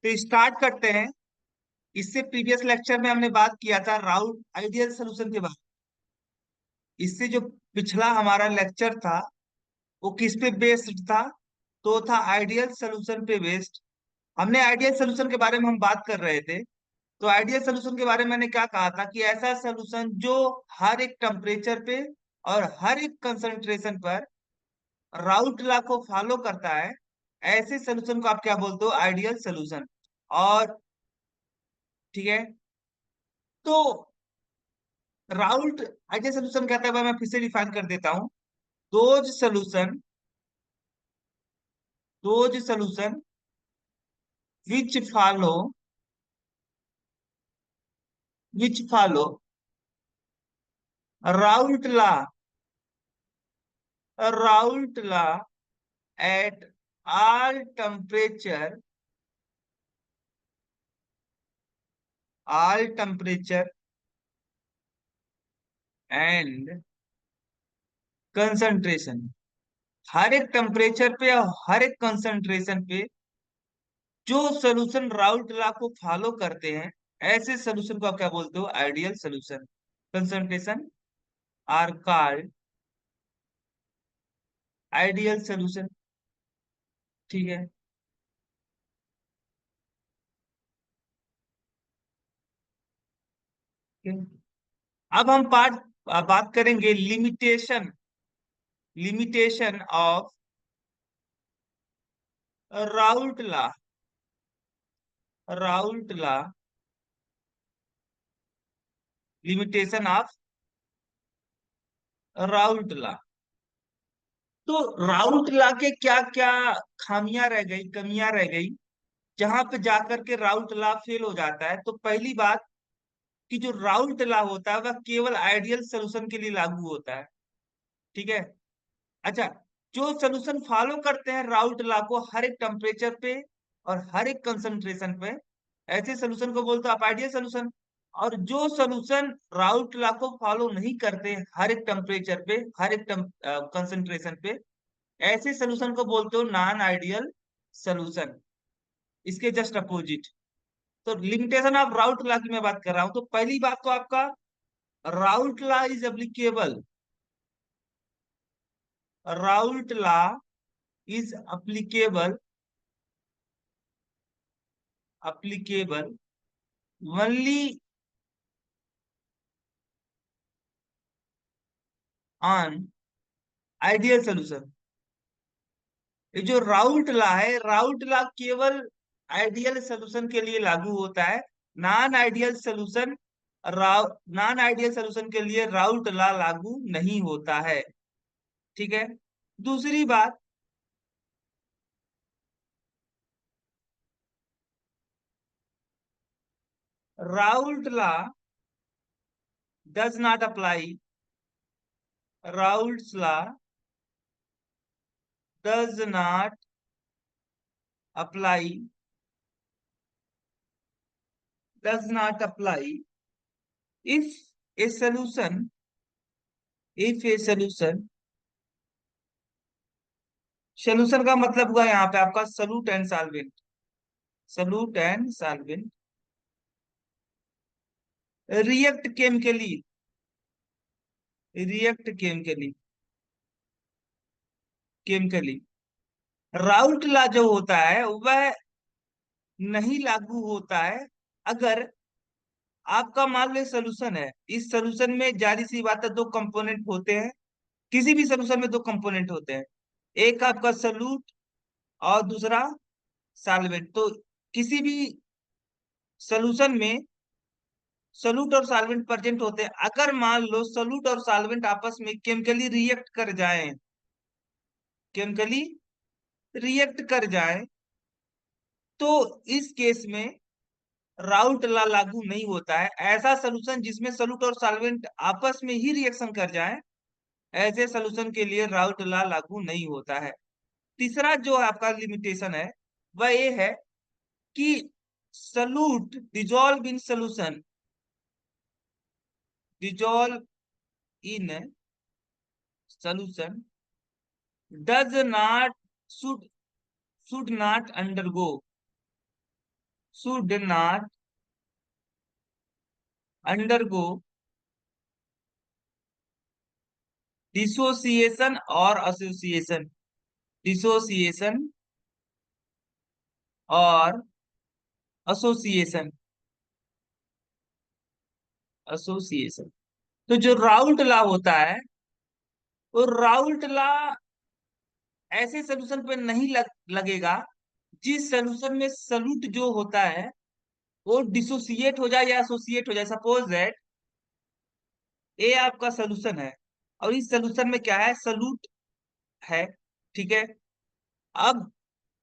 तो स्टार्ट करते हैं। इससे प्रीवियस लेक्चर में हमने बात किया था राउट आइडियल सोल्यूशन के बारे में। इससे जो पिछला हमारा लेक्चर था वो किस पे बेस्ड था? तो था आइडियल सोल्यूशन पे बेस्ड। हमने आइडियल सोल्यूशन के बारे में हम बात कर रहे थे। तो आइडियल सोल्यूशन के बारे में मैंने क्या कहा था कि ऐसा सोल्यूशन जो हर एक टेम्परेचर पे और हर एक कंसंट्रेशन पर राउट लॉ को फॉलो करता है, ऐसे सोल्यूशन को आप क्या बोलते हो? Ideal solution. और ठीक है, तो राउट आइडियल सोल्यूशन कहता है, मैं फिर से डिफाइन कर देता हूं। Those solution those solution which follow which follow Raoult law Raoult law at all temperature all temperature and concentration। हर एक टेम्परेचर पे और हर एक कंसंट्रेशन पे जो सोल्यूशन राउट लॉ को फॉलो करते हैं, ऐसे सोल्यूशन को आप क्या बोलते हो? Ideal solution. Concentration are called ideal solution. ठीक है। अब हम बात करेंगे limitation of Raoult law Raoult law limitation of Raoult law. तो राउट लॉ के क्या क्या खामियां रह गई, कमियां रह गई, जहां पे जाकर के राउट लॉ फेल हो जाता है? तो पहली बात कि जो राउट लॉ होता है वह केवल आइडियल सोल्यूशन के लिए लागू होता है। ठीक है। अच्छा, जो सोल्यूशन फॉलो करते हैं राउट लॉ को हर एक टेम्परेचर पे और हर एक कंसंट्रेशन पे, ऐसे सोल्यूशन को बोलते हैं आप आइडियल सोल्यूशन। और जो सोल्यूशन राउट लॉ को फॉलो नहीं करते हर एक टेम्परेचर पे, हर एक कंसंट्रेशन पे, ऐसे सोल्यूशन को बोलते हो नॉन आइडियल सोल्यूशन। इसके जस्ट अपोजिट। तो लिमिटेशन ऑफ राउट लॉ की मैं बात कर रहा हूं। तो पहली बात तो आपका Raoult law is applicable Raoult law is applicable only on ideal solution. ये जो राउट लॉ है, राउट लॉ केवल आइडियल सोल्यूशन के लिए लागू होता है। Non ideal solution non ideal solution के लिए राउट लॉ लागू नहीं होता है। ठीक है। दूसरी बात, Raoult law does not apply Raoult's law does not apply does not apply if a solution if a solution का मतलब हुआ यहाँ पे आपका salute and solvent. Salute and solvent react chemically chemically. Route law जो होता है वह नहीं लागू होता है अगर आपका मान लो सोल्यूशन है। इस सोल्यूशन में जारी सी बात है, दो कंपोनेंट होते हैं। किसी भी सोल्यूशन में दो कंपोनेंट होते हैं, एक आपका सलूट और दूसरा सॉल्वेंट। तो किसी भी सोल्यूशन में सॉल्यूट और सॉल्वेंट प्रेजेंट होते हैं। अगर मान लो सॉल्यूट और सॉल्वेंट आपस में केमिकली रिएक्ट कर जाएं, तो इस केस में राउट लॉ लागू नहीं होता है। ऐसा सॉल्यूशन जिसमें सॉल्यूट और सॉल्वेंट आपस में ही रिएक्शन कर जाएं, ऐसे सॉल्यूशन के लिए राउट लॉ लागू नहीं होता है। तीसरा जो आपका लिमिटेशन है वह ये है कि solute dissolve in solution does not should should not undergo should not undergo dissociation और एसोसिएशन, डिसोसिएशन और एसोसिएशन, एसोसिएशन। तो जो राउल्ट लॉ होता है, वो राउल्ट लॉ ऐसे सोल्यूशन पे नहीं लगेगा जिस सोल्यूशन में सॉल्यूट जो होता है वो डिसोसिएट हो जाए या एसोसिएट हो जाए। सपोज दैट ए आपका सोल्यूशन है और इस सोल्यूशन में क्या है, सॉल्यूट है, ठीक है। अब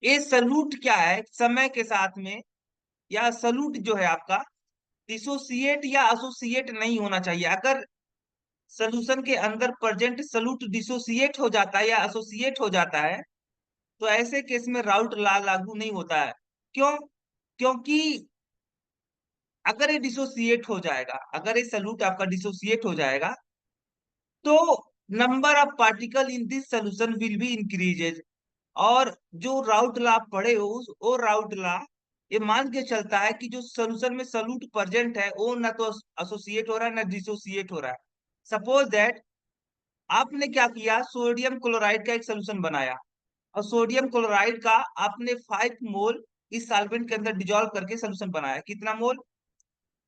ये सॉल्यूट क्या है, समय के साथ में या सॉल्यूट जो है आपका डिसोसिएट या एसोसिएट नहीं होना चाहिए। अगर सोल्यूशन के अंदर प्रेजेंट सॉल्यूट डिसोसिएट हो जाता है या एसोसिएट हो जाता है तो ऐसे केस में राउल्ट लॉ लागू नहीं होता है। क्यों? क्योंकि अगर ये डिसोसिएट हो जाएगा, अगर ये सॉल्यूट आपका डिसोसिएट हो जाएगा तो number of particle in this solution will be increases. और जो राउट लॉ आप पढ़े हो उस वो राउट लॉ ये मान के चलता है कि जो सोल्यूशन में सॉल्यूट प्रेजेंट है वो ना तो एसोसिएट हो रहा है ना डिसोसिएट हो रहा है। सपोज दैट आपने क्या किया, सोडियम क्लोराइड का एक सोल्यूशन बनाया और सोडियम क्लोराइड का आपने 5 मोल इस सॉल्वेंट के अंदर डिजोल्व करके सोल्यूशन बनाया। कितना मोल?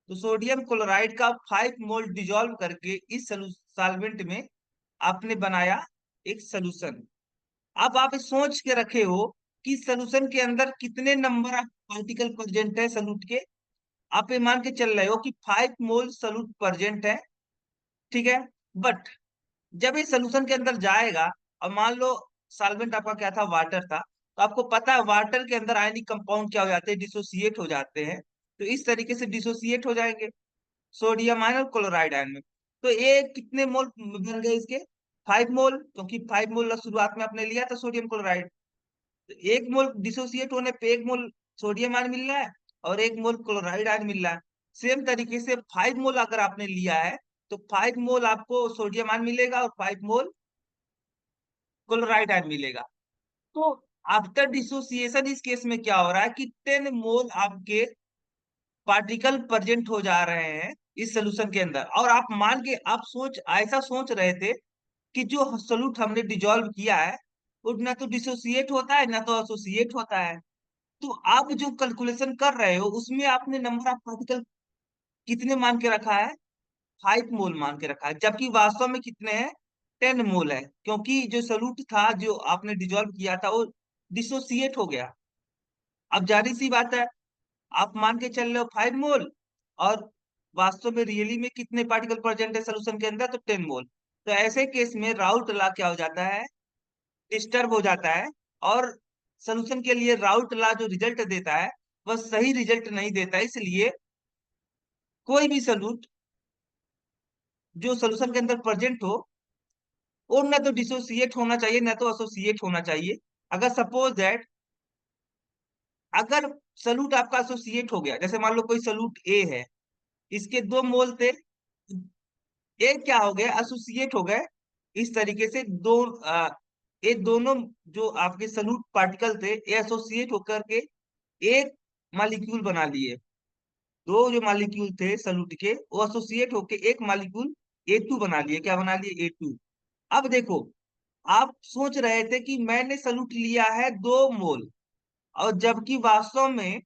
तो सोडियम क्लोराइड का 5 मोल डिजोल्व करके इस सॉल्वेंट में आपने बनाया एक सोल्यूशन। अब आप सोच के रखे हो कि सोल्यूशन के अंदर कितने नंबर ऑफ पार्टिकल प्रेजेंट है सॉल्यूट के। आप ये मान के चल रहे हो कि 5 मोल सॉल्यूट प्रेजेंट है, ठीक है। बट जब ये सोल्यूशन के अंदर जाएगा और मान लो सॉल्वेंट आपका क्या था, वाटर था, तो आपको पता है वाटर के अंदर आयनिक कंपाउंड क्या हो जाते हैं, डिसोसिएट हो जाते हैं। तो इस तरीके से डिसोसिएट हो जाएंगे सोडियम आयन और क्लोराइड आयन में। तो ये कितने मोल बन गए इसके? 5 मोल, क्योंकि 5 मोल शुरुआत में आपने लिया था सोडियम क्लोराइड। तो 1 मोल डिसोसिएट होने पे 1 मोल सोडियम आयन मिल रहा है और 1 मोल क्लोराइड आयन मिल रहा है। सेम तरीके से 5 मोल अगर आपने लिया है तो 5 मोल आपको सोडियम आयन मिलेगा और 5 मोल क्लोराइड आयन मिलेगा। तो आफ्टर डिसोसिएशन इस केस में क्या हो रहा है कि 10 मोल आपके पार्टिकल प्रेजेंट हो जा रहे हैं इस सोल्यूशन के अंदर। और आप मान के आप सोच ऐसा सोच रहे थे कि जो सोल्यूट हमने डिजोल्व किया है वो ना तो डिसोसिएट होता है ना तो एसोसिएट होता है। तो आप जो कैलकुलेशन कर रहे हो उसमें आपने नंबर ऑफ पार्टिकल कितने मान के रखा है? 5 मोल मान के रखा है, जबकि वास्तव में कितने हैं? 10 मोल है, क्योंकि जो सोल्यूट था जो आपने डिजोल्व किया था वो डिसोसिएट हो गया। अब जारी सी बात है, आप मान के चल रहे हो 5 मोल और वास्तव में रियली में कितने पार्टिकल प्रेजेंट है सोल्यूशन के अंदर? तो 10 मोल। तो ऐसे केस में राउल्ट लॉ क्या हो जाता है? डिस्टर्ब हो जाता है। और सोल्यूशन के लिए राउल्ट लॉ जो रिजल्ट देता है वह सही रिजल्ट नहीं देता। इसलिए कोई भी सोल्यूट जो सोल्यूशन के अंदर प्रेजेंट हो वो ना तो डिसोसिएट होना चाहिए ना तो एसोसिएट होना चाहिए। अगर सपोज दैट अगर सोल्यूट आपका एसोसिएट हो गया, जैसे मान लो कोई सोल्यूट ए है, इसके 2 मोल थे, ये क्या हो गया, एसोसिएट हो गए। इस तरीके से ये दोनों जो आपके सॉल्यूट पार्टिकल थे ये एसोसिएट होकर के एक मॉलिक्यूल बना लिए। दो जो मॉलिक्यूल थे सॉल्यूट के वो एसोसिएट होके एक मॉलिक्यूल A2 बना लिए। क्या बना लिए? A2। अब देखो, आप सोच रहे थे कि मैंने सॉल्यूट लिया है 2 मोल, और जबकि वास्तव में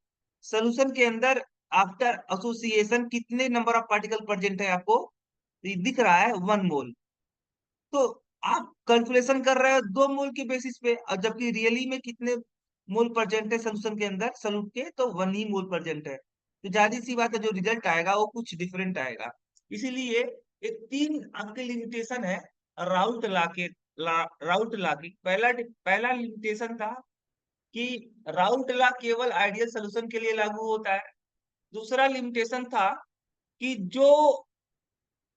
सोल्यूशन के अंदर आफ्टर एसोसिएशन कितने नंबर ऑफ पार्टिकल प्रेजेंट है आपको? ये दिख रहा है 1 मोल। तो आप कैलकुलेशन कर रहे हो 2 मोल के बेसिस पे, और जबकि रियली में कितने मोल प्रेजेंट है सोल्यूशन के अंदर सॉल्यूट के? तो 1 ही मोल प्रेजेंट है। तो जाहिर सी बात है जो रिजल्ट आएगा वो कुछ डिफरेंट आएगा। इसीलिए एक 3 अंक लिमिटेशन है राउट लॉ के। राउट लॉ की पहला पहला लिमिटेशन था कि राउट लॉ केवल आइडियल सोल्यूशन के लिए लागू होता है। दूसरा लिमिटेशन था कि जो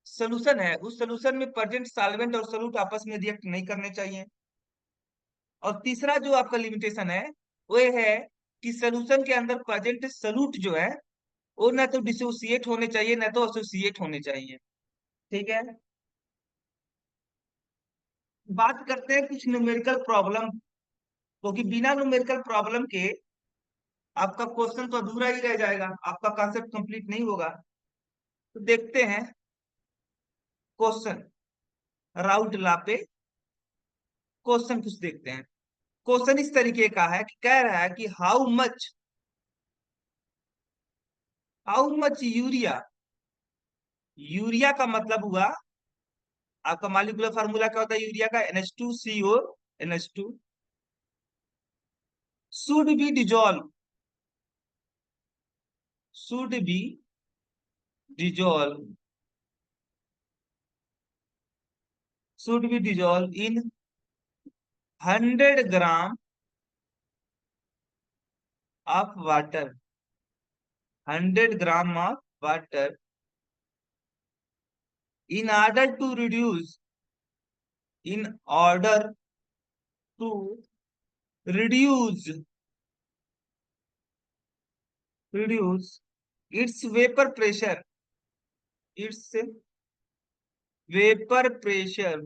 सोल्यूशन है उस सोल्यूशन में प्रेजेंट सॉल्वेंट और सोल्यूट आपस में रिएक्ट नहीं करने चाहिए। और तीसरा जो आपका लिमिटेशन है वो ये है कि सोल्यूशन के अंदर प्रेजेंट सोल्यूट जो है वो ना तो डिसोसिएट होने चाहिए ना तो एसोसिएट होने चाहिए, ठीक है। बात करते हैं कुछ न्यूमेरिकल प्रॉब्लम, क्योंकि बिना न्यूमेरिकल प्रॉब्लम के आपका क्वेश्चन तो अधूरा ही रह जाएगा, आपका कॉन्सेप्ट कंप्लीट नहीं होगा। तो देखते हैं क्वेश्चन, राउट लॉ पे क्वेश्चन कुछ देखते हैं। क्वेश्चन इस तरीके का है कि कह रहा है कि हाउ मच यूरिया, यूरिया का मतलब हुआ, आपका मॉलिक्यूलर फार्मूला क्या होता है यूरिया का, NH2CO, NH2 should be dissolve, should be dissolve, should be dissolve in 100 gram of water, 100 gram of water, in order to reduce, in order to reduce, reduce its vapor pressure, its vapor pressure,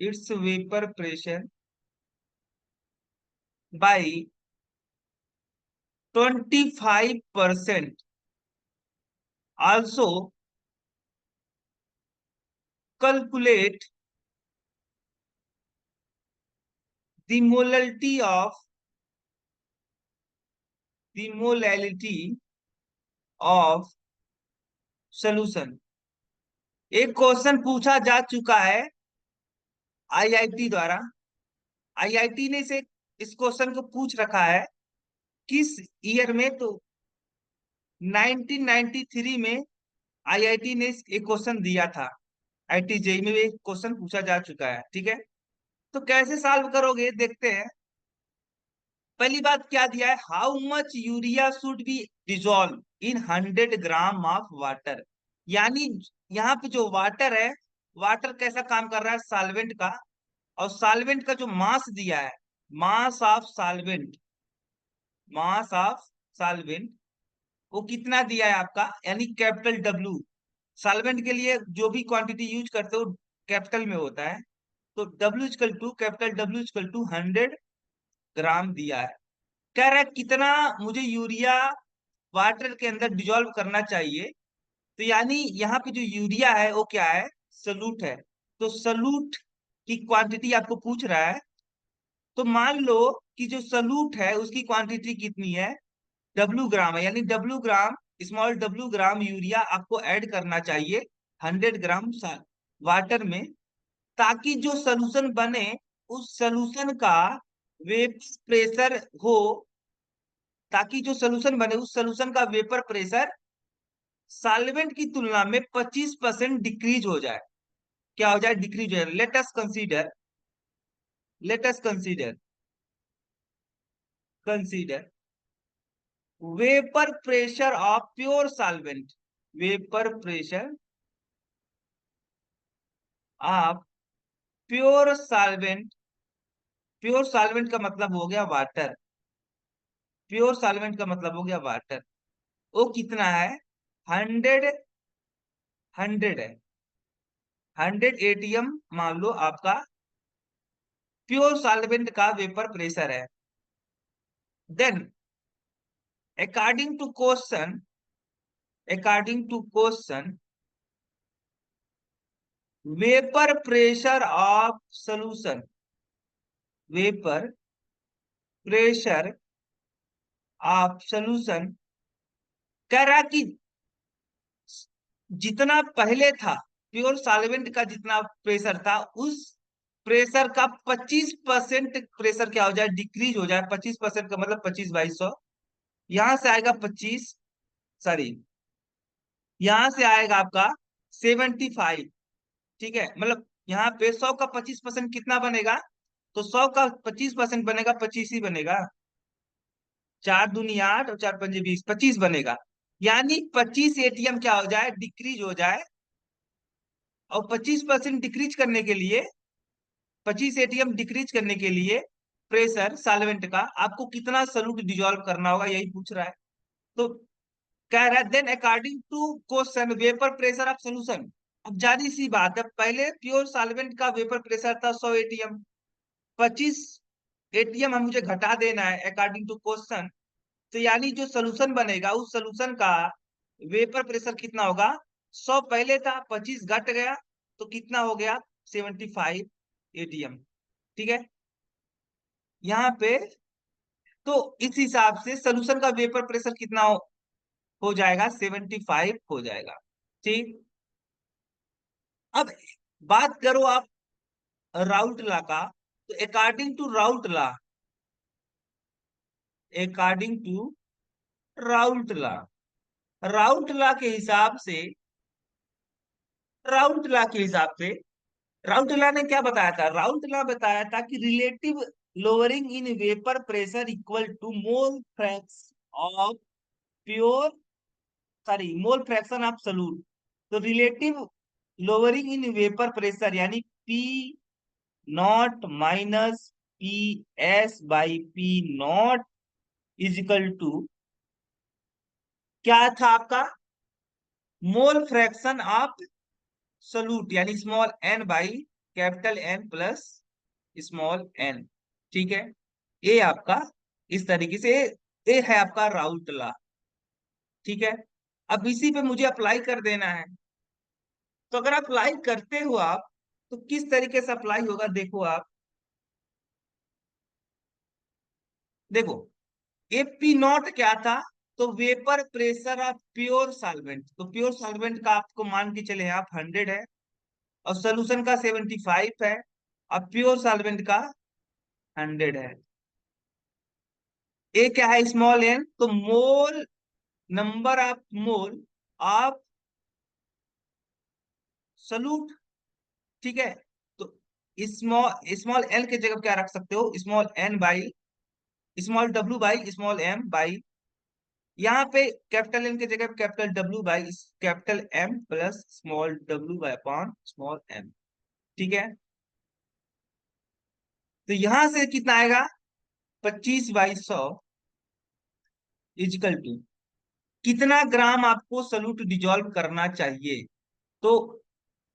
its vapor pressure by 25%. Also calculate the molality of, the molality of solution। एक question पूछा जा चुका है IIT द्वारा, IIT ने से इस question को पूछ रखा है किस ईयर में, तो 1993 में आईआईटी ने एक क्वेश्चन दिया था, आईआईटी जेई में एक क्वेश्चन पूछा जा चुका है, ठीक है। तो कैसे सॉल्व करोगे देखते हैं। पहली बात क्या दिया है, how much urea should be dissolve in 100 gram of water, यानी यहाँ पे जो वाटर है, वाटर कैसा काम कर रहा है, सॉल्वेंट का, और सॉल्वेंट का जो मास दिया है, मास of solvent, mass of solvent वो कितना दिया है आपका, यानी कैपिटल डब्ल्यू, सॉल्वेंट के लिए जो भी क्वांटिटी यूज करते हो कैपिटल में होता है, तो W equal to, capital W equal to 100 gram दिया है। कह रहा है कितना मुझे यूरिया वाटर के अंदर डिजोल्व करना चाहिए, तो यानी यहाँ पे जो यूरिया है वो क्या है, सलूट है, तो सलूट की क्वांटिटी आपको पूछ रहा है। तो मान लो कि जो सलूट है उसकी क्वांटिटी कितनी है, W ग्राम है, यानी W ग्राम, स्मॉल W ग्राम यूरिया आपको ऐड करना चाहिए 100 ग्राम वाटर में, ताकि जो सॉल्यूशन बने उस सॉल्यूशन का वेपर प्रेशर हो, ताकि जो सॉल्यूशन बने उस सॉल्यूशन का वेपर प्रेशर सॉल्वेंट की तुलना में 25% डिक्रीज हो जाए, क्या हो जाए, डिक्रीज हो जाए। Let us consider consider vapour pressure of pure solvent, vapour pressure of pure solvent, pure solvent का मतलब हो गया वाटर, प्योर सॉल्वेंट का मतलब हो गया वाटर, वो कितना है, 100, 100 है, 100 ATM मान लो आपका प्योर सॉल्वेंट का वेपर प्रेशर है। Then according to question, according to question vapour pressure of solution, vapour pressure of solution, कह रहा कि जितना पहले था प्योर सॉल्वेंट का जितना प्रेशर था उस प्रेशर का 25% प्रेशर क्या हो जाए, डिक्रीज हो जाए। 25% का मतलब 25/100, यहां से आएगा 25, सॉरी यहां से आएगा आपका 75, ठीक है, मतलब यहाँ पे 100 का 25% कितना बनेगा, तो 100 का 25% बनेगा 25 ही बनेगा, 4 दूनी 8 और 4 पंजे 20, 25 बनेगा, यानी 25 ATM क्या हो जाए, डिक्रीज हो जाए। और 25% डिक्रीज करने के लिए, 25 ATM डिक्रीज करने के लिए प्रेशर सॉल्वेंट का आपको कितना सॉल्यूट डिजोल्व करना होगा, यही पूछ रहा है। तो कह रहा है then according to question vapour pressure of solution, अब जारी सी बात है, पहले प्योर सॉल्वेंट का वेपर प्रेशर था 100 ATM, 25 एटीएम हम मुझे घटा देना है अकॉर्डिंग टू क्वेश्चन। तो यानी जो सोल्यूशन बनेगा उस सोल्यूशन का वेपर प्रेशर कितना होगा? 100 पहले था, 25 घट गया, तो कितना हो गया? 75 एटीएम। ठीक है, यहाँ पे तो इस हिसाब से सोल्यूशन का वेपर प्रेशर कितना हो जाएगा? 75 हो जाएगा। ठीक। अब बात करो आप राउट लॉ का, तो according to Raoult law, according to Raoult law, Raoult law के हिसाब से, राउट लॉ के हिसाब से राउट लॉ ने क्या बताया था? राउट लॉ बताया था कि relative lowering in vapour pressure equal to mole fraction of pure, sorry, mole fraction of solute. तो relative lowering in vapour pressure यानी P naught minus P S by P naught is equal to क्या था आपका? Mole fraction of solute यानी small N by capital N plus small N. ठीक है, ये आपका इस तरीके से, ये है आपका राउट लॉ। ठीक है, अब इसी पे मुझे अप्लाई कर देना है। तो अगर अप्लाई करते हो आप, तो किस तरीके से अप्लाई होगा देखो आप। देखो, एपी नॉट क्या था? तो vapour pressure of pure solvent, तो प्योर सॉल्वेंट का आपको मान के चले आप 100 है, और सोल्यूशन का 75 है, और प्योर सॉल्वेंट का 100 है। ए क्या है? स्मॉल एन, तो mole, number of mole of solute. ठीक है, तो स्मॉल स्मॉल एल की जगह क्या रख सकते हो? स्मॉल एन बाई स्मॉल डब्ल्यू बाई स्मॉल एम बाई, यहाँ पे कैपिटल एन की जगह capital W by capital M plus small डब्ल्यू बाई अपॉन स्मॉल एम। ठीक है, तो यहां से कितना आएगा? 25/100 इजिकल टू कितना ग्राम आपको सॉल्यूट डिजोल्व करना चाहिए? तो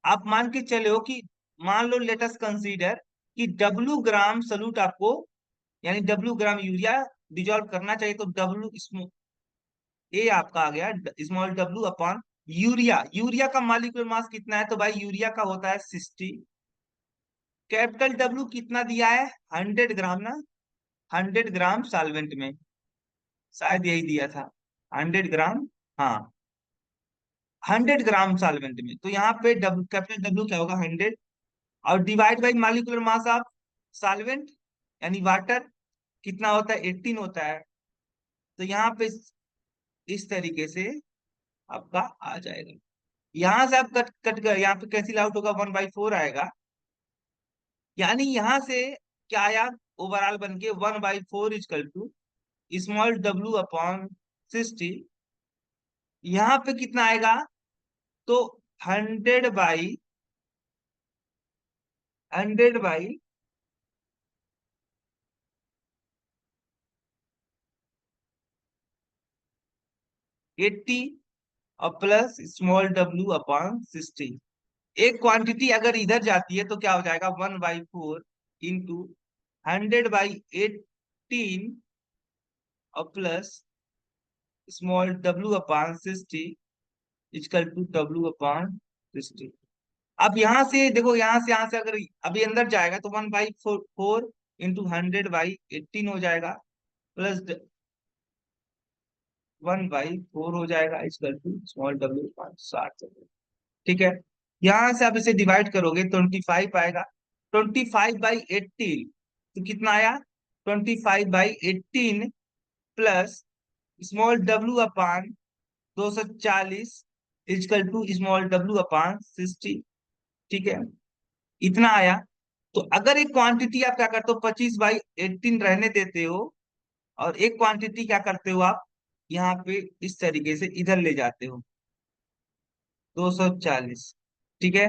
आप मान के चले हो कि, मान लो लेट अस कंसीडर कि W ग्राम सॉल्यूट आपको, यानी W ग्राम यूरिया डिजोल्व करना चाहिए, तो डब्ल्यू ए आपका आ गया स्मॉल डब्ल्यू अपॉन यूरिया। यूरिया का मॉलिक्यूलर मास कितना है? तो भाई यूरिया का होता है 60। कैपिटल डब्ल्यू कितना दिया है? 100 ग्राम ना, 100 ग्राम सॉल्वेंट में, शायद यही दिया था, 100 ग्राम। हाँ, 100 ग्राम सॉल्वेंट में, तो यहाँ पे कैपिटल डब्ल्यू क्या होगा? 100, और divide by molecular mass of solvent यानी वाटर, कितना होता है? 18 होता है। तो यहाँ पे इस तरीके से आपका आ जाएगा। यहां से आप कट कट कर यहाँ पे कैंसिल आउट होगा, 1/4 आएगा। यानी यहां से क्या आया? ओवरऑल बन के 1/4 इजकल टू स्मॉल डब्ल्यू अपॉन 60। यहाँ पे कितना आएगा? तो 100/100/80 और प्लस स्मॉल डब्ल्यू अपॉन 60। एक क्वांटिटी अगर इधर जाती है तो क्या हो जाएगा? 1/4 इंटू 100/18 और प्लस स्मॉल डब्ल्यू अपॉन 60 इजकल टू डब्ल्यू अपॉन 60। अब यहां से देखो, यहां से अगर अभी अंदर जाएगा तो 1/4 इंटू 100/18 हो जाएगा, प्लस 1/4 हो जाएगा इजकल टू स्मॉल डब्ल्यू अपॉन 60। ठीक है, यहां से आप इसे डिवाइड करोगे 25 आएगा। 25/18 तो कितना आया? 25/18 plus small W upon 240 equal to small W upon 60। ठीक है, इतना आया। तो अगर एक क्वांटिटी आप क्या करते हो, 25/18 रहने देते हो, और एक क्वांटिटी क्या करते हो आप, यहाँ पे इस तरीके से इधर ले जाते हो, 240। ठीक है,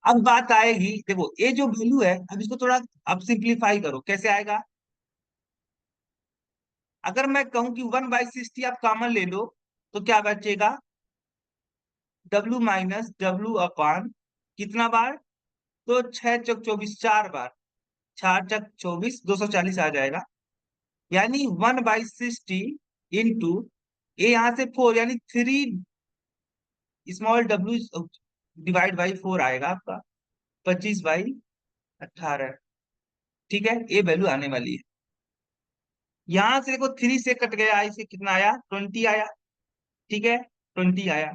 अब बात आएगी, देखो ये जो वैल्यू है, अब इसको थोड़ा अब सिंप्लीफाई करो, कैसे आएगा? अगर मैं कहूं कि 1/60 आप कॉमन ले लो, तो क्या बचेगा? W माइनस डब्ल्यू अपान कितना बार? तो 6 चौक 24, 4 बार, 4 चक 24, 240 आ जाएगा। यानी 1/60 इंटू, ये यहाँ से 4, यानी 3 डिवाइड बाई 4 आएगा आपका, 25/18। ठीक है, ये वैल्यू आने वाली है। यहां से देखो 3 से कट गया, इसे कितना आया, 20 आया। ठीक है, 20 आया।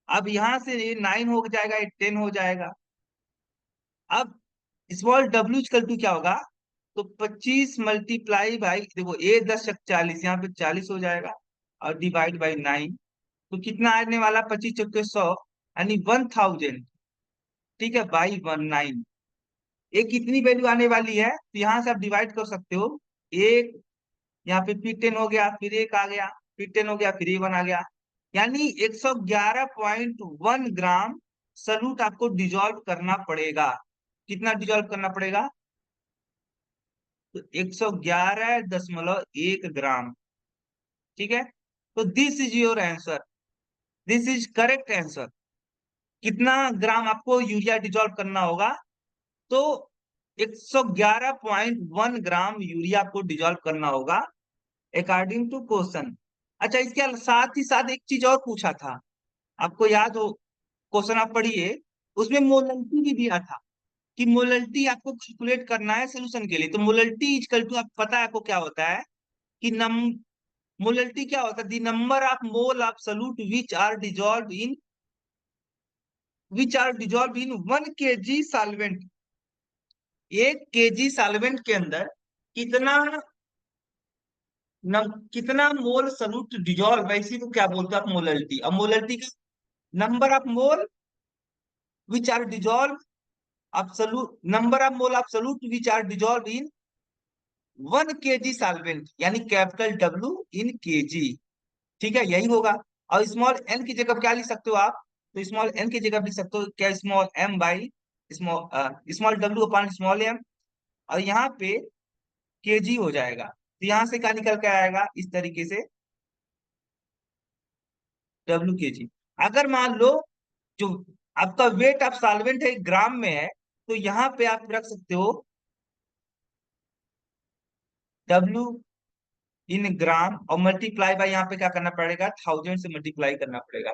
अब यहां से ये 9 हो जाएगा, ये 10 हो जाएगा। अब स्मॉल डब्ल्यू इक्वल टू क्या होगा, तो 25 मल्टीप्लाई बाई, देखो ए 10 चक 40, यहाँ पे 40 हो जाएगा, और डिवाइड बाई 9। तो कितना आने वाला, 25 चौके 100, यानी 1000। ठीक है, बाई 19। ये कितनी वैल्यू आने वाली है, तो यहाँ से आप डिवाइड कर सकते हो। एक, यहाँ पे फिर 10 हो गया, फिर एक आ गया, फिर 10 हो गया, फिर ये 1 आ गया। यानी 111.1 ग्राम सल्यूट आपको डिजोल्व करना पड़ेगा। कितना डिजोल्व करना पड़ेगा, तो 111.1 ग्राम। ठीक है, तो this is your answer, this is correct answer. कितना ग्राम आपको यूरिया डिजोल्व करना होगा, तो 111.1 ग्राम यूरिया आपको डिजोल्व करना होगा, अकॉर्डिंग टू क्वेश्चन। अच्छा, इसके साथ ही साथ एक चीज और पूछा था, आपको याद हो, क्वेश्चन आप पढ़िए, उसमें मोलल्टी भी दिया था, कि मोलल्टी आपको कैलकुलेट करना है सोल्यूशन के लिए। तो मोलल्टी इक्वल टू, आप पता है आपको क्या होता है, कि मोलल्टी क्या होता है, the number of mole of solute which are dissolve in 1 kg solvent. 1 kg solvent के अंदर कितना कितना मोल सॉल्यूट डिजॉल्व है, इसी को क्या बोलते हैं आप, मोलल्टी। अब मोलल्टी का number of mole which are dissolve, absolute number of mole of solute which are dissolved in 1 kg solvent, यानी कैपिटल डब्ल्यू इन केजी। ठीक है, यही होगा। और स्मॉल एन की जगह क्या लिख सकते हो आप, तो स्मॉल एन की जगह लिख सकते हो क्या, स्मॉल एम बाई स्मॉल डब्ल्यू अपॉन स्मॉल एम, और यहाँ पे केजी हो जाएगा। तो यहाँ से क्या निकल के आएगा, इस तरीके से, डब्ल्यू केजी। अगर मान लो जो आपका वेट ऑफ सॉल्वेंट है ग्राम में है, तो यहाँ पे आप रख सकते हो डब्ल्यू इन ग्राम, और मल्टीप्लाई बाय, यहाँ पे क्या करना पड़ेगा, 1000 से मल्टीप्लाई करना पड़ेगा।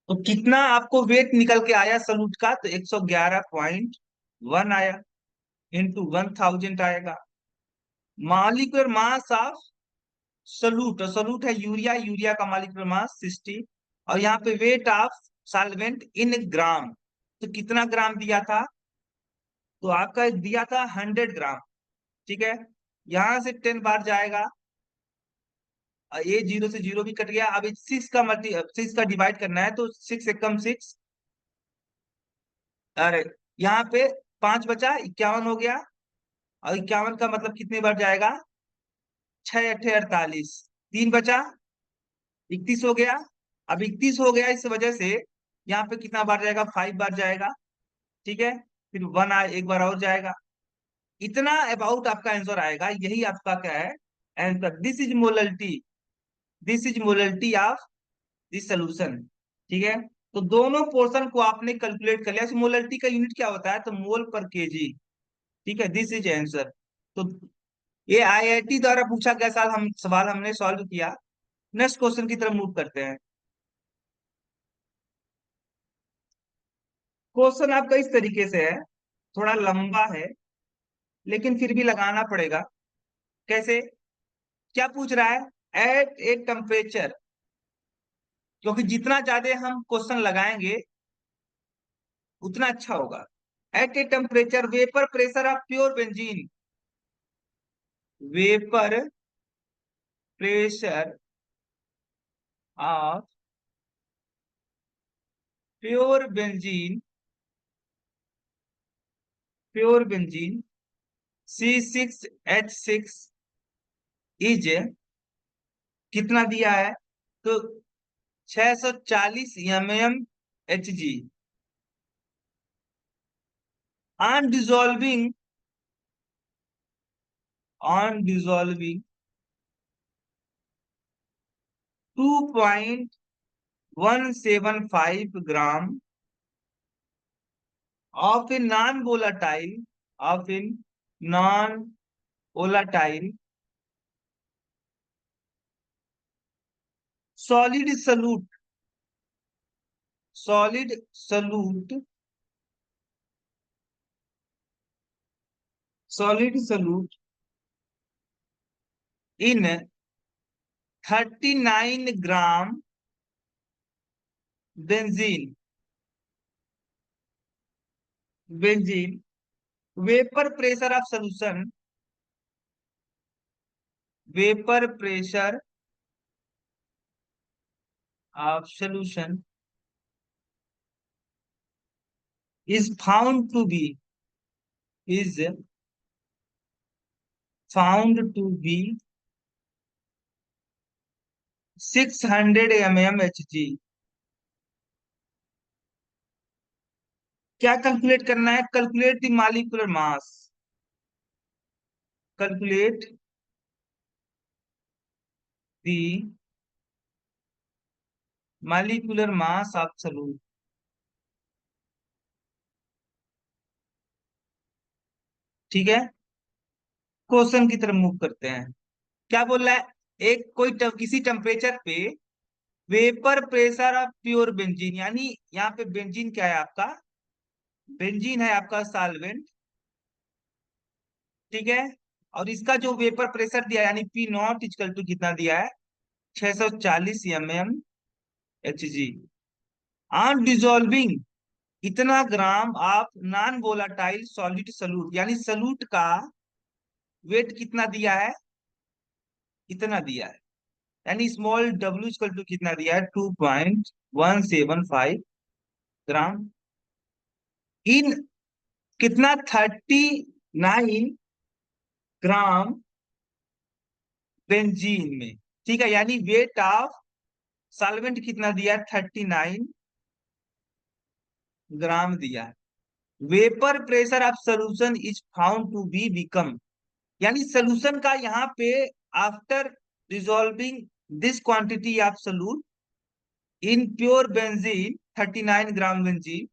तो कितना आपको वेट निकल के आया सलूट का, तो 111.1 आया, इंटू 1000 आएगा। मॉलिक्यूलर मास ऑफ सलूट, और सलूट है यूरिया, यूरिया का मॉलिक्यूलर मास 60, और यहाँ पे वेट ऑफ सॉल्वेंट इन ग्राम, तो कितना ग्राम दिया था, तो आपका दिया था 100 ग्राम। ठीक है, यहां से 10 बार जाएगा, ये 0 से 0 भी कट गया। अब 6 का डिवाइड करना है, तो 6 एकम 6, अरे यहाँ पे 5 बचा, 51 हो गया। और 51 का मतलब कितने बार जाएगा, 6 8 48, 3 बचा, 31 हो गया। अब 31 हो गया, इस वजह से यहाँ पे कितना बार जाएगा, 5 बार जाएगा। ठीक है, फिर 1 एक बार और जाएगा। इतना अबाउट आपका आंसर आएगा, यही आपका क्या है answer. This is molality of this solution. ठीक है, तो दोनों पोर्शन को आपने कैलकुलेट कर लिया। मोलल्टी का यूनिट क्या होता है, तो मोल पर केजी। ठीक है, दिस इज आंसर। तो ये आईआईटी द्वारा पूछा गया सवाल हमने सॉल्व किया। नेक्स्ट क्वेश्चन की तरफ मूव करते हैं। क्वेश्चन आपका इस तरीके से है, थोड़ा लंबा है, लेकिन फिर भी लगाना पड़ेगा। कैसे, क्या पूछ रहा है, एट ए टेम्परेचर, क्योंकि जितना ज्यादा हम क्वेश्चन लगाएंगे उतना अच्छा होगा। At a temperature vapour pressure of pure benzene, vapour pressure of pure benzene, pure benzene C6H6 is, कितना दिया है, तो 640 mmHg on dissolving 2.175 gram of in non volatile, of in non volatile solid solute, solid solute, solid solute in 39 gram benzene, benzene vapour pressure of solution, vapour pressure of solution is found to be, is found to be 600 mmHg। क्या calculate करना है? Calculate the molecular mass, calculate the molecular mass of solute. ठीक है, question की तरफ move करते हैं। क्या बोल रहा है? एक कोई किसी टेम्परेचर पे vapour pressure of pure benzene, यानी यहाँ पे बेंजीन क्या है आपका? बेंजीन है आपका सॉल्वेंट। ठीक है, और इसका जो वेपर प्रेशर दिया है, यानी पी नॉट इक्वल टू कितना दिया है? 640 mmHg। ऑन डिजोल्विंग इतना gram of non volatile solid salute, यानी सलूट का वेट कितना दिया है? इतना दिया है, यानी स्मॉल डब्ल्यू इक्वल टू कितना दिया है? 2.175 ग्राम इन कितना? 39 ग्राम बेंजीन में। ठीक है, यानी वेट ऑफ सॉल्वेंट कितना दिया है? 39 ग्राम दिया है। Vapour pressure of solution is found to be become, यानी सोल्यूशन का यहाँ पे after dissolving this quantity of solute in pure benzene 39 gram benzene,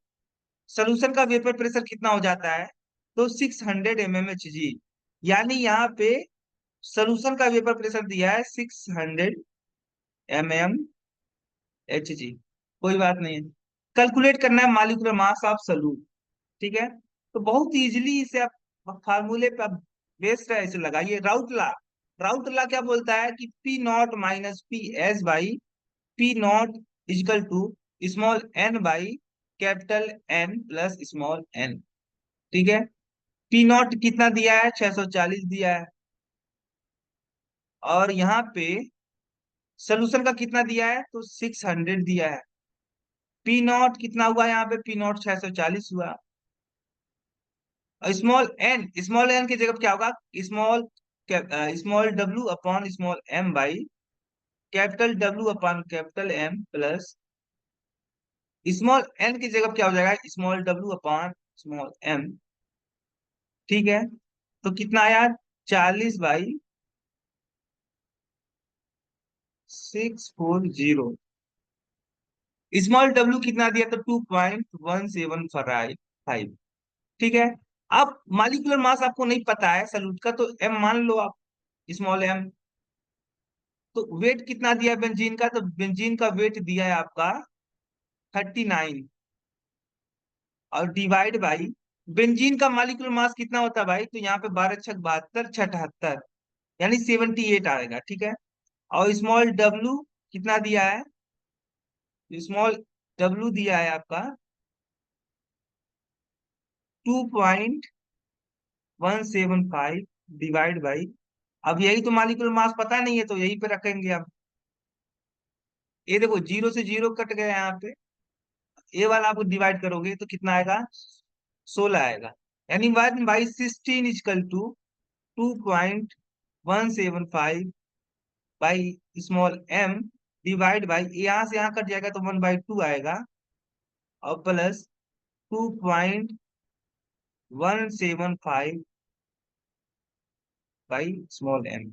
solution का वेपर प्रेशर कितना हो जाता है? तो 600 mmHg। यानी यहाँ पे सोल्यूशन का वेपर प्रेशर दिया है 600 mmHg। कोई बात नहीं है, कैलकुलेट करना है मॉलिक्यूलर मास ऑफ सोल्यूट। ठीक है, तो बहुत इजीली इसे आप फार्मूले पे आप बेस्ड है, इसे लगाइए। राउट ला, राउट ला क्या बोलता है कि P naught minus P S by P naught is equal to small N by capital N plus small N. ठीक है, पी नॉट कितना दिया है? 640 दिया है, और यहाँ पे सोल्यूशन का कितना दिया है? तो 600 दिया है। पी नॉट कितना हुआ यहाँ पे? पी नॉट 640 हुआ। स्मॉल एन की जगह क्या होगा? स्मॉल स्मॉल डब्ल्यू upon small m by capital W upon capital M plus small N की जगह क्या हो जाएगा? स्मॉल डब्ल्यू अपॉन स्मॉल एम। ठीक है, तो कितना आया? 40/640। स्मॉल डब्ल्यू कितना दिया? तो 2.175। ठीक है, अब मॉलिक्यूलर मास आपको नहीं पता है सल्यूट का, तो एम मान लो आप, स्मॉल एम। तो वेट कितना दिया है बेंजीन का? तो बेंजीन का वेट दिया है आपका 39, और डिवाइड बाई बेंजीन का मॉलिक्यूलर मास कितना होता है भाई? तो यहाँ पे 12×6 = 72, 77, यानी 78 आएगा। ठीक है, और स्मॉल डब्ल्यू कितना दिया है? स्मॉल डब्ल्यू दिया है आपका 2.175 डिवाइड बाई, अब यही तो मॉलिक्यूलर मास पता नहीं है, तो यही पे रखेंगे अब। ये देखो, जीरो से जीरो कट गया यहाँ पे, ये वाला आपको डिवाइड करोगे तो कितना आएगा? 16 आएगा। यानी 1/16 is equal to 2.175 by small m divide by, यहाँ से यहाँ कट जाएगा तो 1/2 आएगा, और प्लस 2.175 बाई स्मॉल एम।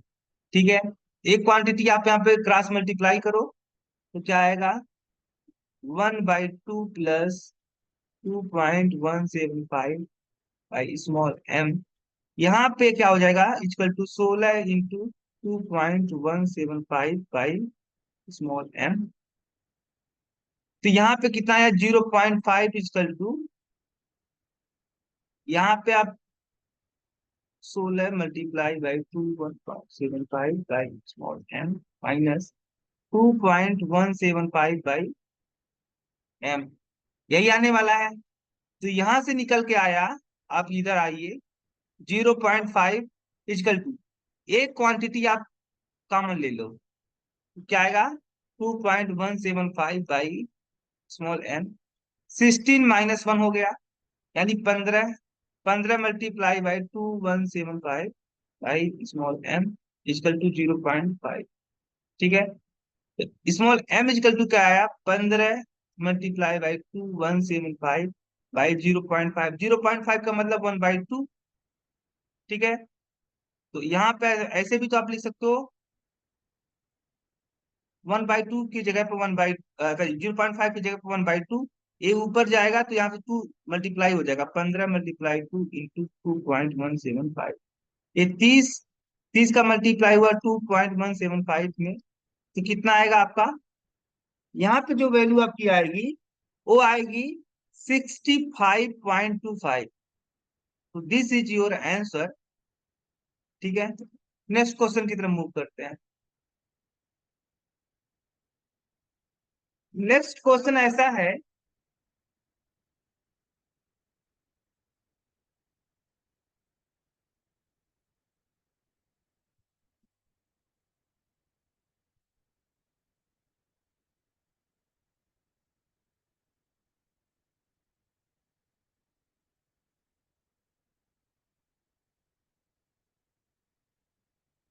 ठीक है, एक क्वांटिटी आप यहाँ पे क्रॉस मल्टीप्लाई करो तो क्या आएगा? 1/2 प्लस 2.175 बाई स्मॉल एम। यहाँ पे क्या हो जाएगा, equal to 16 × 2.175 by small m. तो यहाँ पे कितना है, 0.5 इक्वल टू, यहाँ पे आप 16 × 2.175 by small m minus 2.175 by m, यही आने वाला है। तो यहां से निकल के आया, आप इधर आइए, 0.5 इक्वल टू, एक क्वांटिटी आप कॉमन ले लो, तो क्या आएगा, 2.175 बाई स्मॉल एम। 16 - 1 हो गया, यानी 15। 15 × 2.175 by small m equal to 0.5। ठीक है, स्मॉल एम इक्वल टू क्या आया, 15 × 2.175 बाई 0.5। 0.5 का मतलब 1/2। ठीक है, तो यहाँ पे ऐसे भी तो आप लिख सकते हो, 1/2 की जगह पे 0.5 की जगह पे 1/2। ये ऊपर जाएगा तो यहाँ पे 2 मल्टीप्लाई हो जाएगा, 15 × 2 × 2.175। ये 30, 30 का मल्टीप्लाई हुआ 2.175 में, तो कितना आएगा आपका, यहाँ पे जो वैल्यू आपकी आएगी वो आएगी 65.25। तो दिस इज योर आंसर। ठीक है, नेक्स्ट क्वेश्चन की तरफ मूव करते हैं। नेक्स्ट क्वेश्चन ऐसा है,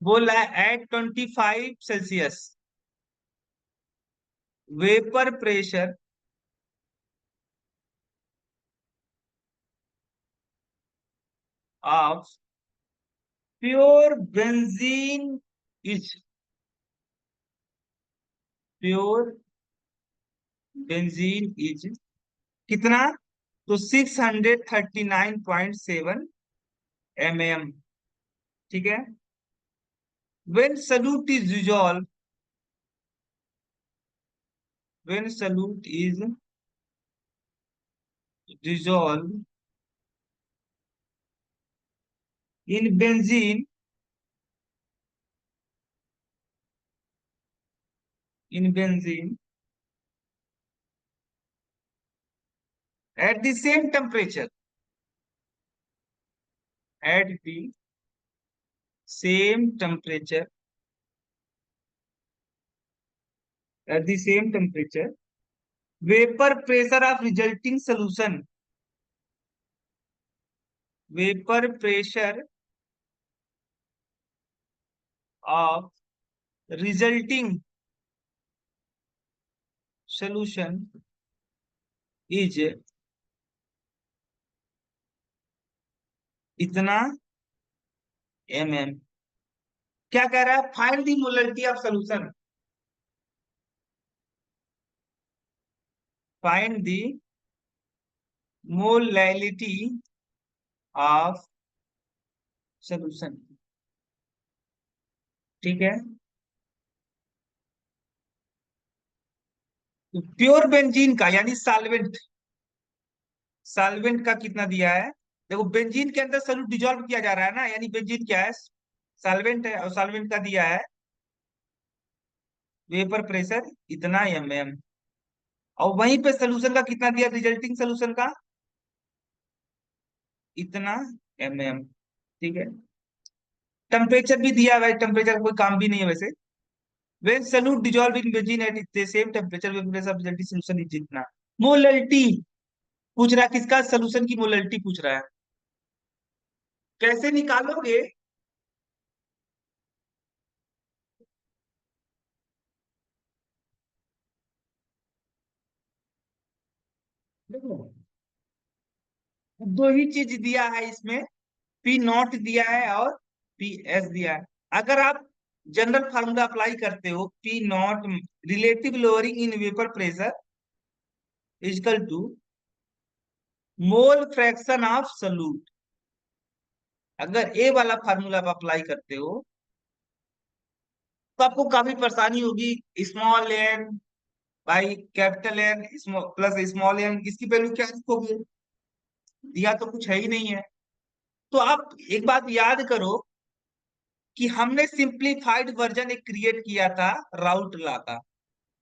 बोल रहा है at 25 Celsius vapour pressure of pure benzene is, pure benzene is कितना, तो 639.7 mm। ठीक है, when solute is dissolved, when solute is dissolved in benzene, in benzene at the same temperature, at the same temperature, at the same temperature, vapor pressure of resulting solution, vapor pressure of resulting solution is इतना mm। क्या कह रहा है, find the molarity of solution, find the molality of solution. ठीक है, तो pure benzene का यानी सॉल्वेंट, सॉल्वेंट का कितना दिया है, देखो बेंजीन के अंदर सॉल्यूट डिजोल्व किया जा रहा है ना, यानी बेंजीन क्या है, सॉल्वेंट है, और सॉल्वेंट का दिया है वेपर प्रेशर इतना mm, और वहीं पे सोल्यूशन का कितना दिया, रिजल्टिंग सोल्यूशन का इतना mm। ठीक है, टेम्परेचर भी दिया है, टेम्परेचर का कोई काम भी नहीं है वैसे। when solute dissolved in benzene at the same temperature vapor pressure of resulting solution is जितना, मोलरिटी पूछ रहा है, किसका, सोल्यूशन की मोलरिटी पूछ रहा है, कैसे निकालोगे। देखो दो ही चीज दिया है इसमें, पी नॉट दिया है और पी एस दिया है। अगर आप जनरल फार्मूला अप्लाई करते हो, P naught relative lowering in vapour pressure is equal to mole fraction of solute. अगर ए वाला फार्मूला आप अप्लाई करते हो तो आपको काफी परेशानी होगी। Small N by capital N plus small n, इसकी वैल्यू क्या लिखोगे? दिया तो कुछ है ही नहीं है। तो आप एक बात याद करो कि हमने सिंप्लीफाइड वर्जन एक क्रिएट किया था राउट लॉ का।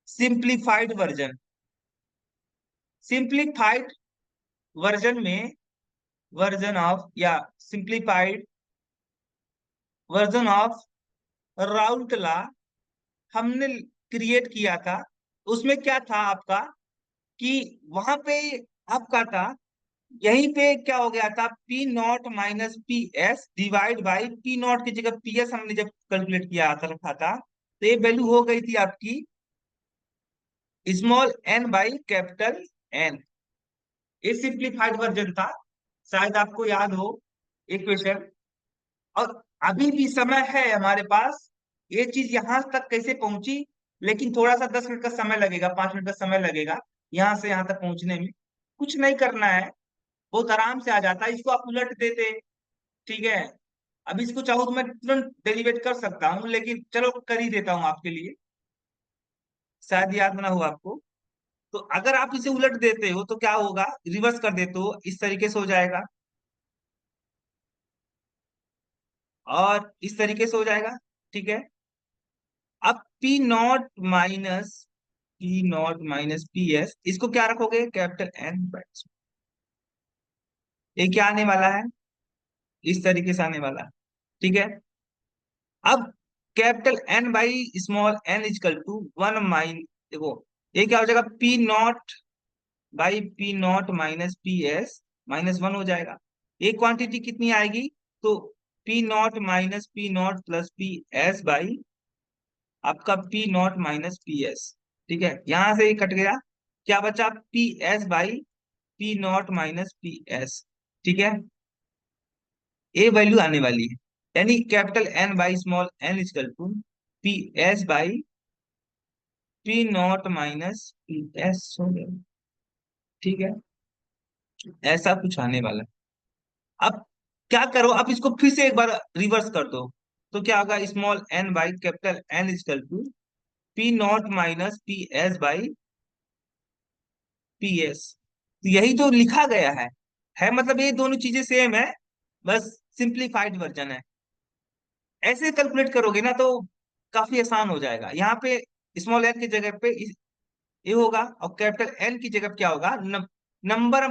सिंप्लीफाइड वर्जन, सिंप्लीफाइड वर्जन में वर्जन ऑफ या simplified version of Raoult law हमने क्रिएट किया था। उसमें क्या था आपका कि वहां पे आपका था, यहीं पे क्या हो गया था, P naught minus P S divide by P not की जगह पी एस हमने जब कैलकुलेट किया था रखा था, तो ये वैल्यू हो गई थी आपकी small N by capital N. ये सिंप्लीफाइड वर्जन था, शायद आपको याद हो इक्वेशन। और अभी भी समय है हमारे पास, ये चीज यहां तक कैसे पहुंची, लेकिन थोड़ा सा 10 मिनट का समय लगेगा, 5 मिनट का समय लगेगा यहां से यहां तक पहुंचने में। कुछ नहीं करना है, बहुत आराम से आ जाता है। इसको आप उलट देते, ठीक है। अब इसको चाहो तो मैं तुरंत डेरिवेट कर सकता हूँ, लेकिन चलो कर ही देता हूँ आपके लिए, शायद याद ना हो आपको। तो अगर आप इसे उलट देते हो तो क्या होगा, रिवर्स कर देते हो, इस तरीके से हो जाएगा और इस तरीके से हो जाएगा, ठीक है। अब P naught minus P S, इसको क्या रखोगे, कैपिटल एन। ये क्या आने वाला है, इस तरीके से आने वाला है, ठीक है। अब capital N by small N is equal to one minus, देखो ये क्या हो जाएगा, P naught by P naught minus P S minus one हो जाएगा। ये क्वांटिटी कितनी आएगी, तो P naught minus P naught plus P S by आपका P naught minus P S, ठीक है। यहां से ये कट गया, क्या बचा, P S by P naught minus P S, ठीक है। ये वैल्यू आने वाली है, यानी capital N by small N is equal to P S by P naught minus P S हो गया, ठीक है। ऐसा कुछ आने वाला है। अब क्या करो, अब इसको फिर से एक बार रिवर्स कर दो, तो क्या होगा, small N by capital N is equal to P naught minus P S by P S. यही तो लिखा गया है मतलब ये दोनों चीजें सेम है, बस सिंप्लीफाइड वर्जन है। ऐसे कैलकुलेट करोगे ना तो काफी आसान हो जाएगा। यहाँ पे स्मॉल एन की जगह पे ये होगा और कैपिटल एन की जगह क्या होगा, number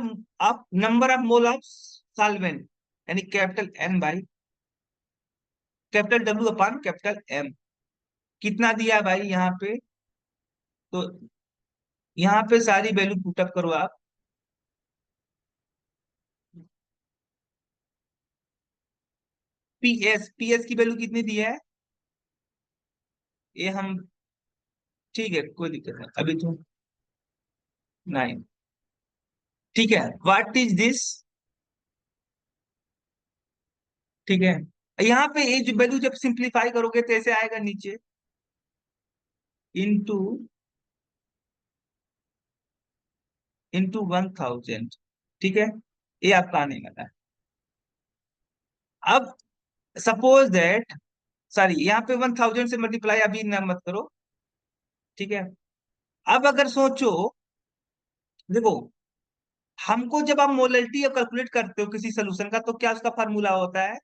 of mole of solvent, यानी capital N by capital W upon capital M. कितना दिया है भाई यहाँ पे, तो यहाँ पे सारी वैल्यू पुटअप करो आप। पी एस की वैल्यू कितनी दी है, ये हम, ठीक है कोई दिक्कत नहीं अभी तो, 9, ठीक है। व्हाट इज दिस, ठीक है। यहाँ पे ये जो वैल्यू जब सिंप्लीफाई करोगे तो ऐसे आएगा नीचे, इंटू इंटू 1000, ठीक है। ये आपका आने वाला है। अब सपोज दैट, सॉरी यहाँ पे 1000 से मल्टीप्लाई अभी ना मत करो, ठीक है। अब अगर सोचो, देखो हमको जब आप मोलरिटी कैलकुलेट करते हो किसी सोल्यूशन का तो क्या उसका फार्मूला होता है,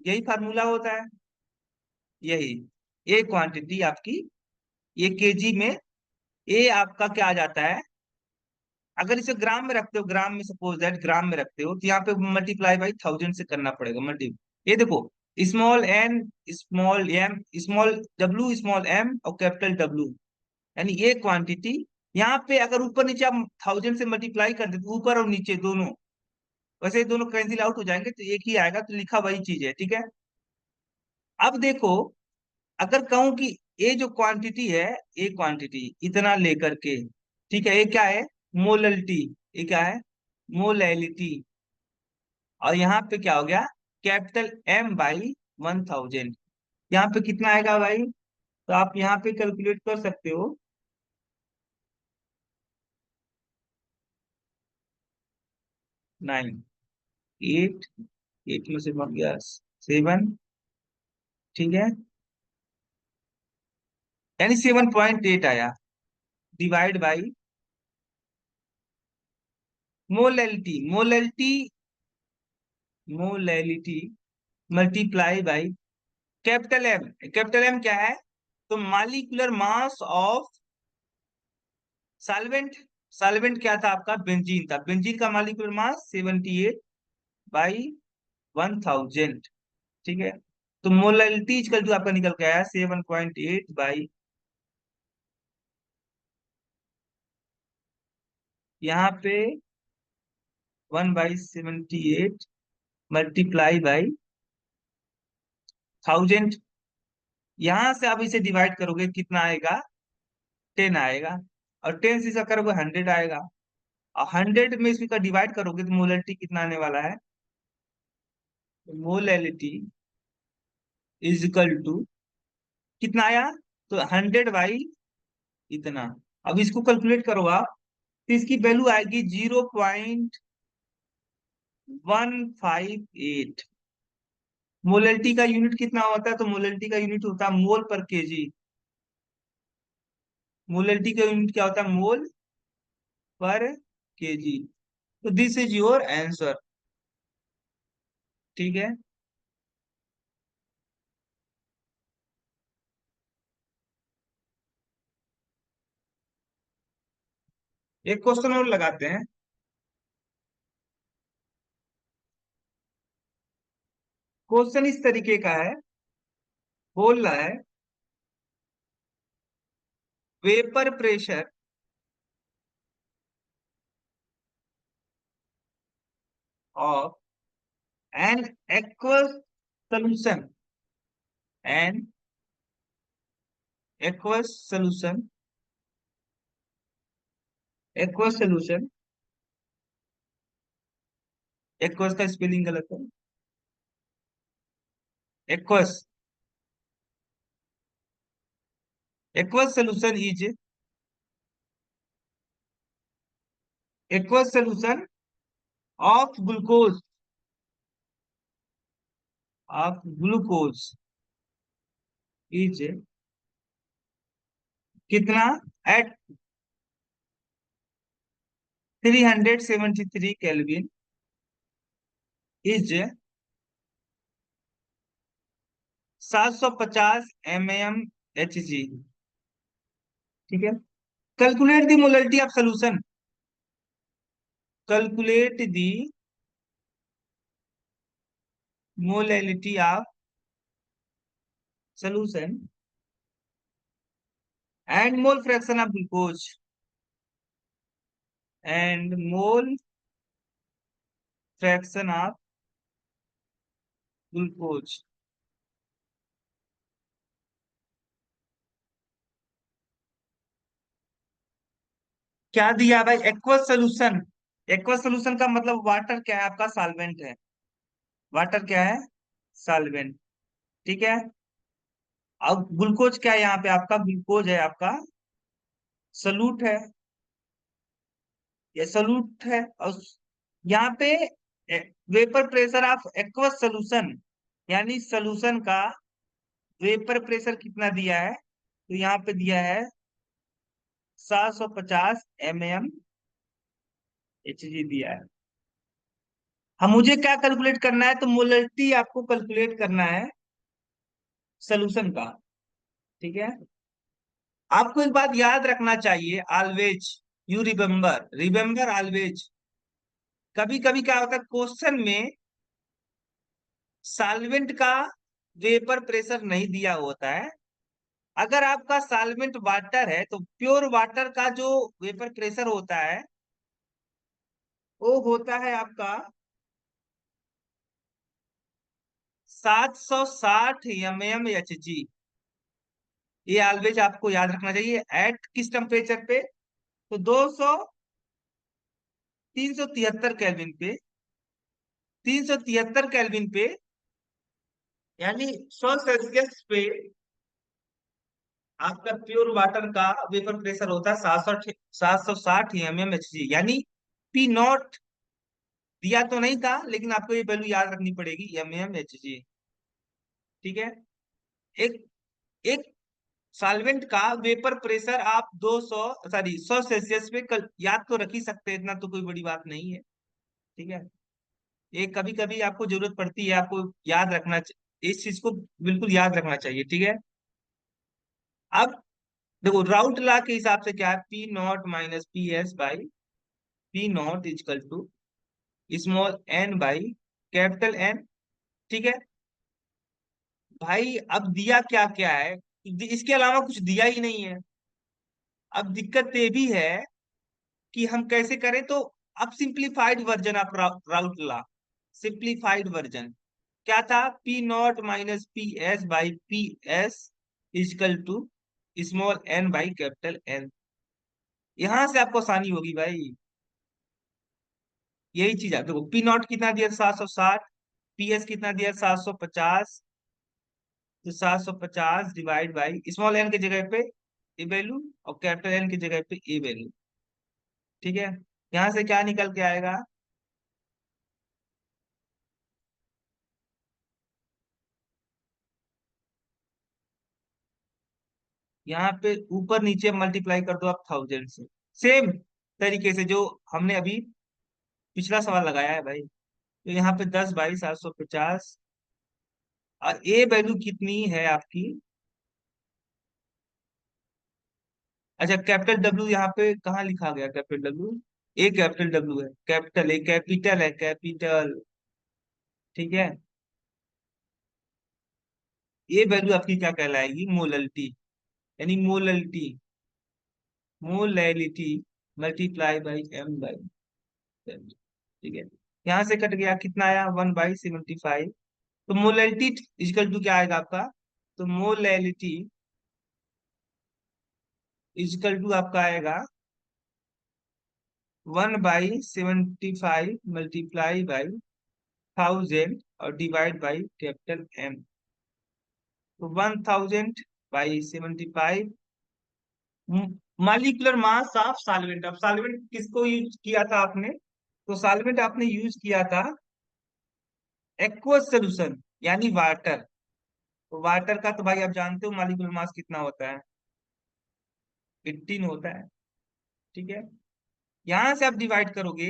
यही फार्मूला होता है, यही। ये क्वांटिटी आपकी, ये केजी में, ये आपका क्या आ जाता है, अगर इसे ग्राम में रखते हो, ग्राम में सपोज दैट ग्राम में रखते हो तो यहाँ पे मल्टीप्लाई बाई 1000 से करना पड़ेगा, मल्टी। ये देखो, small n small m small डब्ल्यू स्मॉल एम और कैपिटल डब्ल्यू, यानी ये क्वांटिटी। यहाँ पे अगर ऊपर नीचे आप 1000 से मल्टीप्लाई कर देते, ऊपर और नीचे दोनों, वैसे ये दोनों कैंसिल आउट हो जाएंगे तो एक ही आएगा, तो लिखा वही चीज है, ठीक है। अब देखो, अगर कहूं कि ये जो क्वांटिटी है, ये क्वांटिटी इतना लेकर के, ठीक है, ये क्या है, मोललिटी, ये क्या है, मोलैलिटी। और यहाँ पे क्या हो गया, कैपिटल एम बाई 1000, यहाँ पे कितना आएगा भाई, तो आप यहाँ पे कैलकुलेट कर सकते हो। 9, 8, 8 में से बन गया 7, ठीक है, यानी 7.8 आया, divide by molality, molality, molality multiply by capital M. Capital M क्या है? तो molecular mass of solvent. Solvent क्या था आपका? बेंजीन था। बेंजीन का मालिकुलर मास 78/1000, ठीक है। तो मोलैलिटी इक्वल टू आपका निकल के आया 7.8 बाई, यहाँ पे 1/78 मल्टीप्लाई बाई 1000। यहां से आप इसे डिवाइड करोगे कितना आएगा? 10 आएगा। और 10 से इसका करोगे 100 आएगा। और 100 में इसका डिवाइड करोगे तो मोलैलिटी कितना आने वाला है? मोलैलिटी इज इक्वल टू कितना आया? तो 100 बाई इतना। अब इसको कैलकुलेट करो आप, तो इसकी वैल्यू आएगी 0.158। मोलैलिटी का यूनिट कितना होता है? तो मोलैलिटी का यूनिट होता है मोल पर केजी। मोलैलिटी का यूनिट क्या होता है? मोल पर केजी। तो दिस इज योर आंसर, ठीक है। एक क्वेश्चन और लगाते हैं। क्वेश्चन इस तरीके का है, बोल रहा है vapour pressure of an aqueous solution, an aqueous solution, aqueous solution, aqueous का स्पेलिंग गलत है। Aqueous, aqueous solution is, aqueous solution of glucose, of glucose is कितना? एट 373 केल्विन इज 750 mmHg, ठीक है। Calculate the molality of solution, calculate the molality of solution and mole fraction of glucose, and mole fraction of glucose. क्या दिया भाई? Aqueous solution. Aqueous solution का मतलब water क्या है आपका? सॉल्वेंट है। वाटर क्या है? सॉल्वेंट, ठीक है। अब ग्लूकोज क्या है यहाँ पे आपका? ग्लूकोज है आपका सॉल्यूट है, ये सॉल्यूट है। और यहाँ पे vapour pressure of aqueous solution, यानी सोल्यूशन का वेपर प्रेशर कितना दिया है? तो यहाँ पे दिया है 750 mmHg दिया है। हम मुझे क्या कैलकुलेट करना है? तो मोलैलिटी आपको कैलकुलेट करना है सोल्यूशन का, ठीक है। आपको एक बात याद रखना चाहिए, always you remember, remember always. कभी कभी क्या होता है क्वेश्चन में सॉल्वेंट का वेपर प्रेशर नहीं दिया होता है। अगर आपका सॉल्वेंट वाटर है तो प्योर वाटर का जो वेपर प्रेशर होता है वो होता है आपका 760 mmHg। ये ऑलवेज आपको याद रखना चाहिए। एट किस टेम्परेचर पे? तो 373 केल्विन पे, 373 केल्विन पे, यानी 100 सेल्सियस पे आपका प्योर वाटर का वेपर प्रेशर होता है 760 mmHg, यानी पी नॉट, दिया तो नहीं था, लेकिन आपको ये वैल्यू याद रखनी पड़ेगी, mmHg। ठीक है। एक एक सॉल्वेंट का वेपर प्रेशर आप 200, सॉरी 100 सेल्सियस पे याद तो रख ही सकते हैं, इतना तो कोई बड़ी बात नहीं है। ठीक है। ये कभी कभी आपको जरूरत पड़ती है, आपको याद रखना इस चीज को बिल्कुल याद रखना चाहिए। ठीक है। अब देखो राउट लॉ के हिसाब से क्या है, P naught minus P S by P naught is equal to small N by capital N. ठीक है भाई। अब दिया क्या क्या है, इसके अलावा कुछ दिया ही नहीं है। अब दिक्कत ये भी है कि हम कैसे करें, तो अब simplified version of Raoult law, simplified version क्या था, P naught minus P S by P S is equal to small N by capital N. यहां से आपको आसानी होगी भाई। यही चीज है, देखो पी नॉट कितना दिया 760, पी एस कितना दिया 750, तो 750 डिवाइड बाई स्मॉल एन की जगह पे ए वैल्यू और कैपिटल एन की जगह पे ए वैल्यू। ठीक है। यहां से क्या निकल के आएगा, यहाँ पे ऊपर नीचे मल्टीप्लाई कर दो आप 1000 से, सेम तरीके से जो हमने अभी पिछला सवाल लगाया है भाई। तो यहाँ पे 10 बाई 750, और ए वैल्यू कितनी है आपकी, अच्छा कैपिटल डब्ल्यू यहाँ पे कहाँ लिखा गया, capital W, a capital W है, कैपिटल ए कैपिटल है, कैपिटल। ठीक है। ए वैल्यू आपकी क्या कहलाएगी, मोललिटी, यानी molality, molality multiply by M by. ठीक है। यहाँ से कट गया, कितना आया 1/75। तो मोलैलिटी इजकल टू क्या आएगा आपका, तो मोलैलिटी इजकल टू आपका आएगा 1/75 मल्टीप्लाई बाई 1000 और डिवाइड बाई कैपिटल एम। तो 1000/75 मालिकुलर मास ऑफ सॉल्वेंट। अब सॉल्वेंट किसको यूज किया था आपने, तो सॉल्वेंट आपने यूज किया था एक्वस सोल्यूशन यानी वाटर। तो वाटर का तो भाई आप जानते हो मालिकुलर मास कितना होता है, 18 होता है। ठीक है। यहां से आप डिवाइड करोगे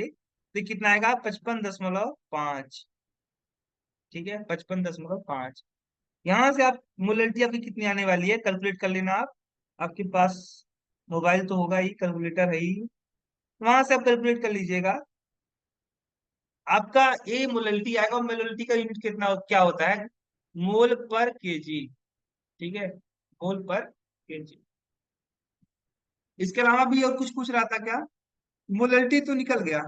तो कितना आएगा, 55.5। ठीक है, 55.5। यहां से आप मोलरिटी आपकी कितनी आने वाली है, कैलकुलेट कर लेना आप। आपके पास मोबाइल तो होगा ही, कैलकुलेटर है ही, वहां से आप कैलकुलेट कर लीजिएगा। आपका ए मोलरिटी आएगा, और मोलरिटी का यूनिट कितना क्या होता है, मोल पर केजी। ठीक है, मोल पर केजी। इसके अलावा भी और कुछ पूछ रहा था क्या, मोलरिटी तो निकल गया,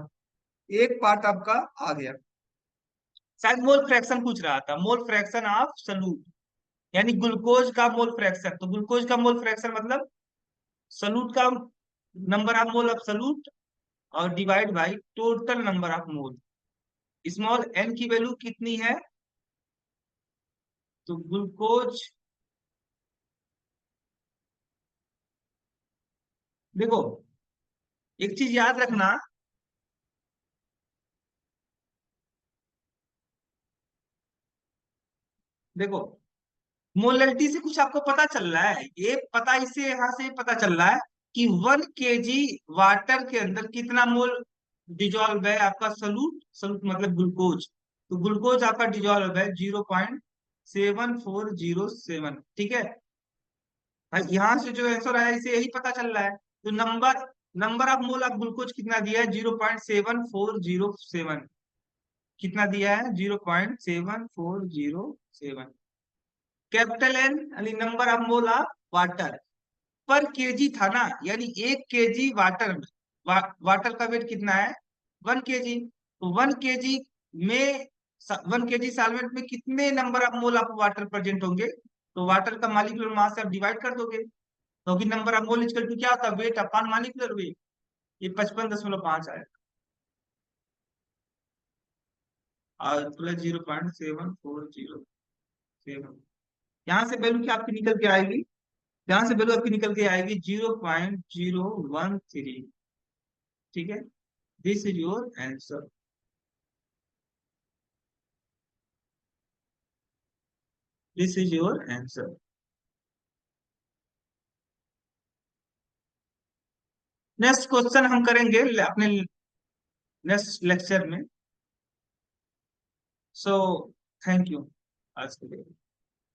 एक पार्ट आपका आ गया, शायद मोल फ्रैक्शन पूछ रहा था, मोल फ्रैक्शन ऑफ सॉल्यूट, यानी ग्लूकोज का मोल फ्रैक्शन। तो ग्लूकोज का मोल फ्रैक्शन मतलब सॉल्यूट का number of mole of solute और divide by total number of mole. Small N की वैल्यू कितनी है, तो ग्लूकोज, देखो एक चीज याद रखना, देखो मोलरिटी से कुछ आपको पता चल रहा है, ये पता इससे यहां से पता चल रहा है कि 1 kg वाटर के अंदर कितना मोल डिजोल्व है आपका सॉल्यूट, सॉल्यूट मतलब ग्लूकोज। तो ग्लूकोज आपका डिजोल्व है 0.7407। ठीक है। यहाँ से जो आंसर आया इसे यही पता चल रहा है। तो number number of mole of glucose कितना दिया है, 0.7407। कितना दिया है, 0.7407। कैपिटल एन यानी number of mole of water पर केजी था ना, यानी 1 kg वाटर में वाटर का वेट कितना है, 1 kg। तो 1 kg में 1 kg सॉल्वेंट में कितने number of mole of water present होंगे, तो वाटर का मालिक्यूलर मास से आप डिवाइड कर दोगे, तो अभी number of mole equal to क्या होता है, वेट अपॉन मालिक्यूलर वेट। ये 55.5 आएगा, और प्लस 0.7407। यहाँ से वैल्यू क्या आपकी निकल के आएगी, यहाँ से वैल्यू आपकी निकल के आएगी 0.013। ठीक है, this is your answer. This is your answer. Next question हम करेंगे अपने नेक्स्ट लेक्चर में। सो थैंक यू आज के लिए।